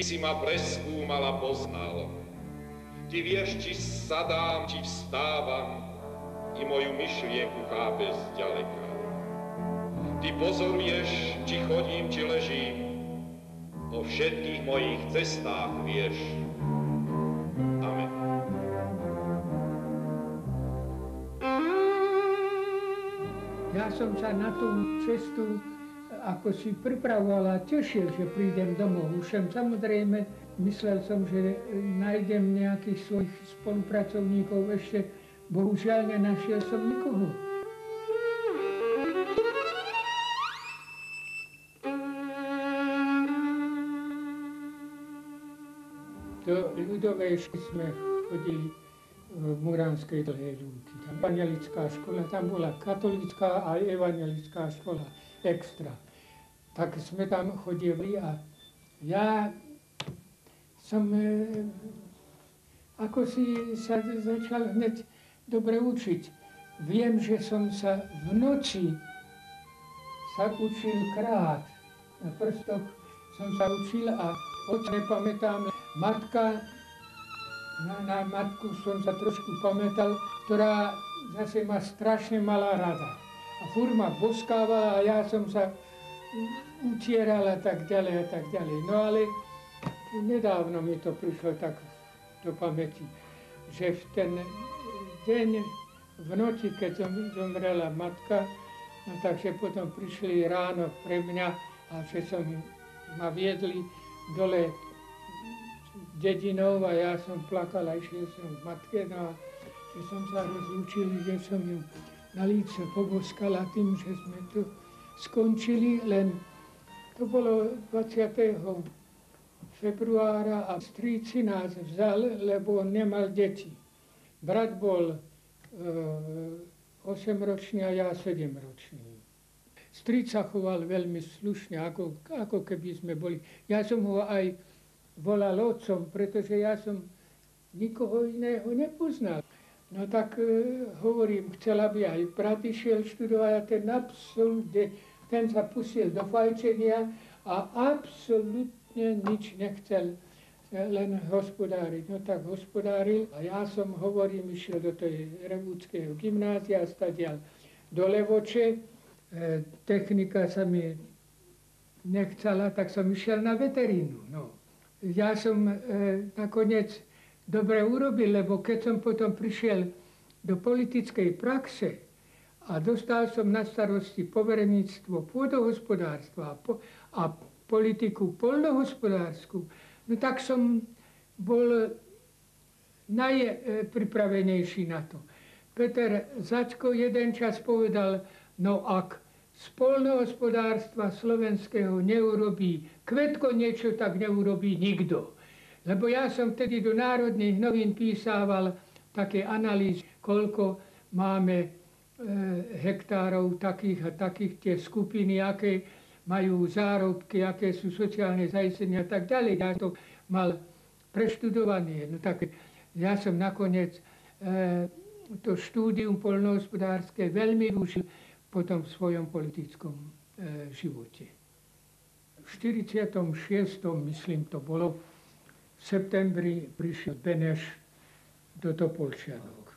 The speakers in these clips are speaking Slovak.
Ty si ma preskúmal a poznal. Ty vieš, či sadám, či vstávam, i moju myšlienku chápeš zďaleka. Ty pozoruješ, či chodím, či ležím, o všetkých mojich cestách vieš. Amen. Ja som sa na tú cestu ako si pripravoval a tešil, že prídem domov. Už som samozrejme, myslel som, že nájdem nejakých svojich spolupracovníkov, ešte bohužiaľ nenašiel som nikoho. Do ľudovej školy sme chodili v Muránskej Dlhej Lúky. Tam evanjelická škola, tam bola katolická a evanjelická škola extra. Tak sme tam chodili a ja som ako si sa začal hneď dobre učiť. Viem, že som sa v noci učil krát. Na prstoch som sa učil a nepamätám. Matka, na matku som sa trošku pamätal, ktorá zase ma strašne mala rada. A furt ma boskávala a ja som sa utieral a tak ďalej a tak ďalej. No ale nedávno mi to prišlo tak do pamäti, že v ten deň v noci, keď zomrela matka, no takže potom prišli ráno pre mňa a že ma viedli dole dedinou a ja som plakal a išiel som k matke, no a že som sa rozlúčil, že som ju na líce poboskal a tým, že sme to skončili, len to bolo 20. februára a strýc si nás vzal, lebo on nemal deti. Brat bol 8-ročný a ja 7-ročný. Strýc sa choval veľmi slušne, ako keby sme boli. Ja som ho aj volal otcom, pretože ja som nikoho iného nepoznal. No tak hovorím, chcel, aby aj brat išiel študovať a ten sa pustil do fajčenia a absolútne nič nechcel, len hospodáriť. No tak hospodáril a ja som, hovorím, išiel do tej Revúdskeho gymnázia, stadiaľ do Levoče. Technika sa mi nechcela, tak som išiel na veterínu. No. Ja som nakoniec dobre urobil, lebo keď som potom prišiel do politickej praxe a dostal som na starosti povereníctvo pôdohospodárstva a politiku poľnohospodársku, no tak som bol najpripravenejší na to. Peter Začko jeden čas povedal, no ak z poľnohospodárstva slovenského neurobí Kvetko niečo, tak neurobí nikto. Lebo ja som vtedy do Národných novín písával také analýzy, koľko máme hektárov takých a takých, tie skupiny, aké majú zárobky, aké sú sociálne zaistenia a tak ďalej. Ja to mal preštudované. No tak ja som nakoniec to štúdium poľnohospodárske veľmi využil potom v svojom politickom živote. V 46. myslím to bolo, v septembri prišiel Beneš do Topolčianok.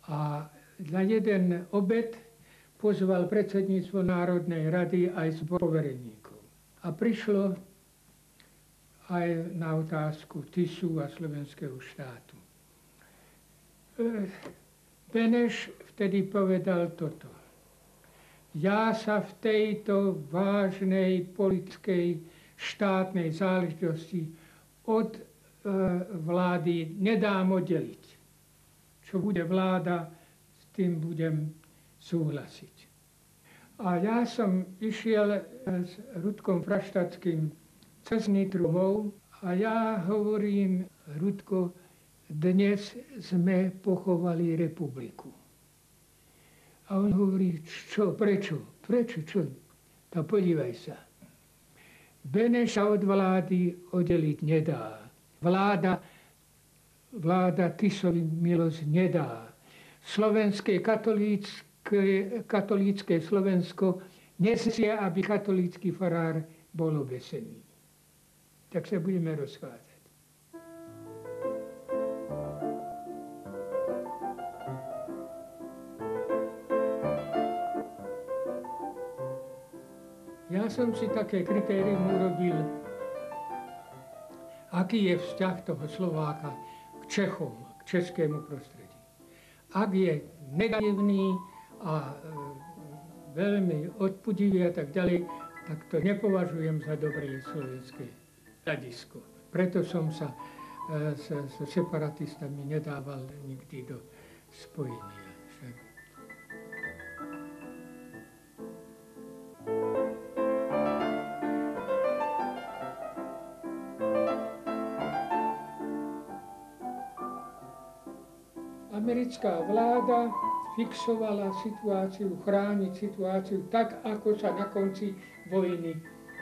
A na jeden obed pozval predsedníctvo Národnej rady aj zbor povereníkov. A prišlo aj na otázku TISu a slovenského štátu. Beneš vtedy povedal toto. Ja sa v tejto vážnej politickej štátnej záležitosti od vlády nedám oddeliť. Čo bude vláda, s tým budem súhlasiť. A ja som išiel s Rudkom Fraštátským cez Nitrovou a ja hovorím, Rudko, dnes sme pochovali republiku. A on hovorí, čo, prečo? Prečo, čo? To podívaj sa. Beneša od vlády oddeliť nedá. Vláda Tisovi milosť nedá. Slovenské katolícke Slovensko nesie, aby katolícky farár bol obesený. tak sa budeme rozchádzať. Ja som si také kritérium urobil, aký je vzťah toho Slováka k Čechom, k českému prostredí. Ak je negatívny a veľmi odpudivý a tak ďalej, tak to nepovažujem za dobré slovenské hľadisko. Preto som sa s separatistami nedával nikdy do spojenia. Americká vláda fixovala situáciu, chrániť situáciu tak, ako sa na konci vojny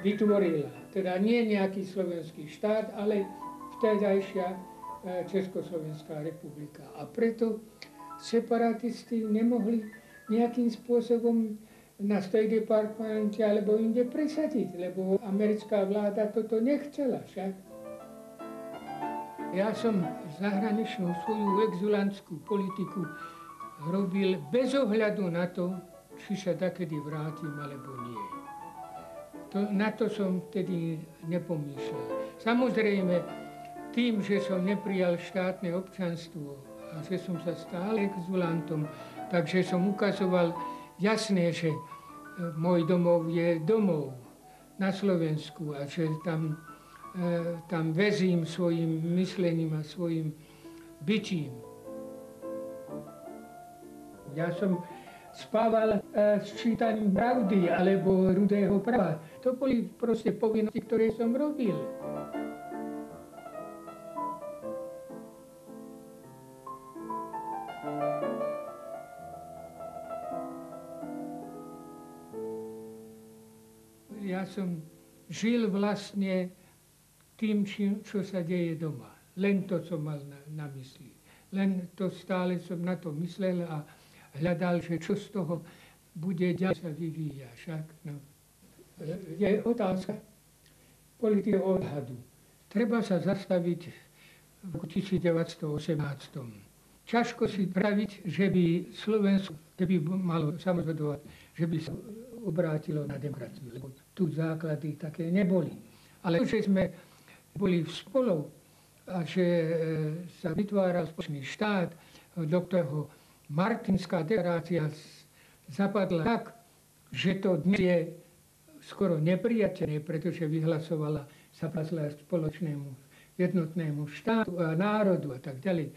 vytvorila. Teda nie nejaký slovenský štát, ale vtedajšia Československá republika. A preto separatisti nemohli nejakým spôsobom na State Departmente alebo inde presadiť, lebo americká vláda toto nechcela však. Ja som zahraničnú svoju exulantskú politiku robil bez ohľadu na to, či sa takedy vrátim alebo nie. Na to som vtedy nepomýšľal. Samozrejme, tým, že som neprijal štátne občanstvo a že som sa stále exulantom, takže som ukazoval jasne, že môj domov je domov na Slovensku a že tam väzím svojim myslením a svojim bytím. Ja som spával s čítaním Pravdy alebo Rudého práva. To boli proste povinnosti, ktoré som robil. Ja som žil vlastne tým, čo sa deje doma. Len to som mal na mysli. Len to stále som na to myslel a hľadal, že čo z toho bude ďalej sa vyvíja. Však, no. Je otázka politiky odhadu. Treba sa zastaviť v roku 1918. Ťažko si praviť, že by Slovensko, keby malo samozvedovať, že by sa obrátilo na demokraciu, lebo tu základy také neboli. Ale že sme boli v spolu a že sa vytváral spoločný štát, do ktorého Martinská deklarácia zapadla tak, že to dnes je skoro nepriateľné, pretože vyhlasovala sa spoločnému jednotnému štátu a národu a tak ďalej.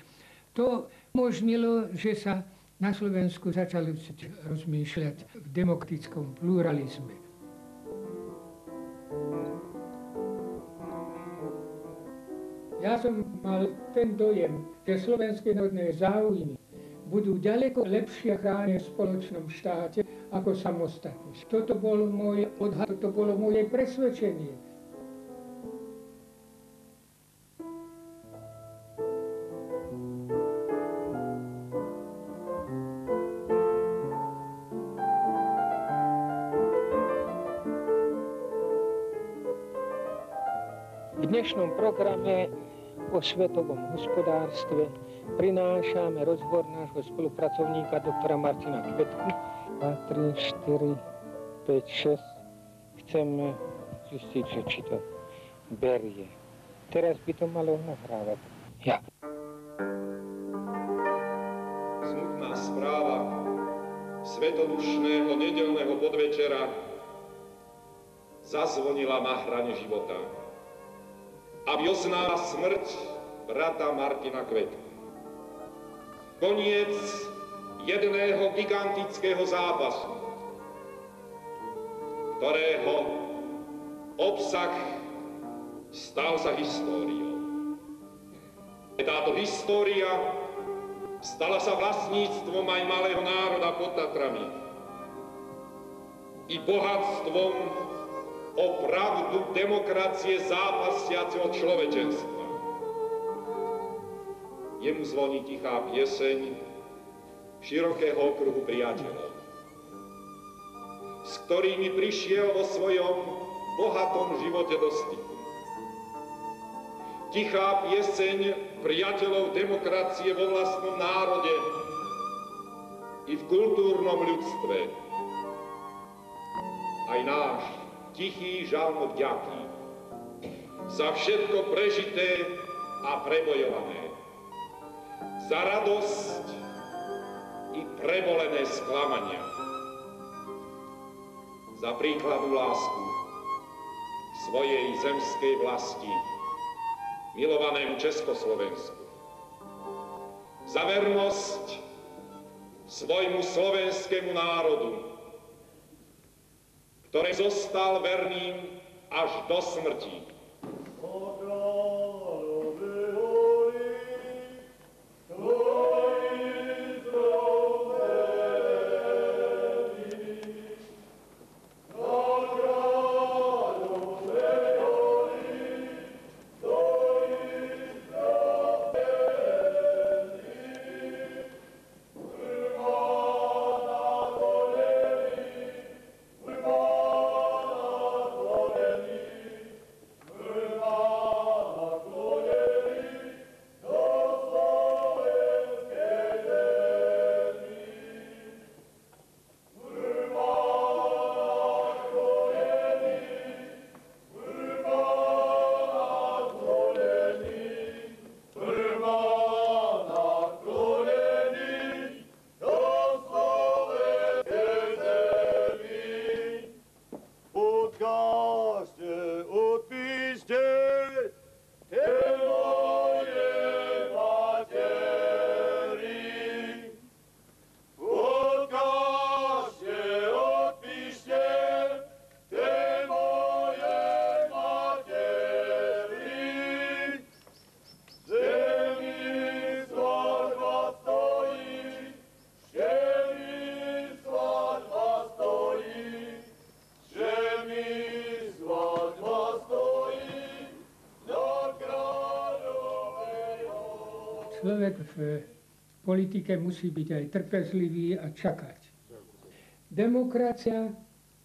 To umožnilo, že sa na Slovensku začali rozmýšľať v demokratickom pluralizme. Ja som mal ten dojem, že slovenské národné záujmy budú ďaleko lepšie chránené v spoločnom štáte ako samostatnosť. Toto bol môj odhad, toto bolo moje presvedčenie. V dnešnom programe o svetovom hospodárstve prinášame rozhovor nášho spolupracovníka doktora Martina Kvetku. 2, 3, 4, 5, 6. Chcem zistiť, že či to berie. Teraz by to malo nahrávať. Ja. Smutná správa svetodušného nedeľného podvečera zazvonila na hrane života a vyoznáva smrť brata Martina Kvetku. Koniec jedného gigantického zápasu, ktorého obsah stal sa históriou. Táto história stala sa vlastníctvom aj malého národa pod Tatrami i bohatstvom o pravdu demokracie zápasiaceho človečenstva. Jemu zvoní tichá pieseň širokého okruhu priateľov, s ktorými prišiel vo svojom bohatom živote do styku. tichá pieseň priateľov demokracie vo vlastnom národe i v kultúrnom ľudstve. Aj náš tichý žalm vďaky za všetko prežité a prebojované, za radosť i prebolené sklamania, za príkladnú lásku svojej zemskej vlasti, milovanému Československu, za vernosť svojmu slovenskému národu, ktorý zostal verným až do smrti. Človek v politike musí byť aj trpezlivý a čakať. Demokracia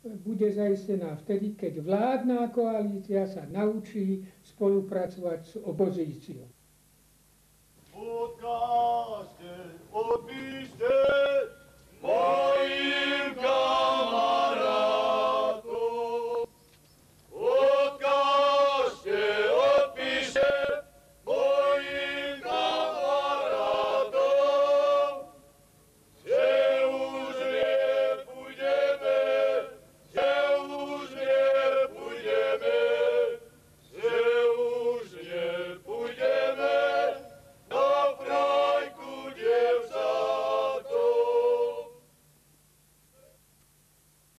bude zaistená vtedy, keď vládna koalícia sa naučí spolupracovať s opozíciou. Odkážte, odpíšte,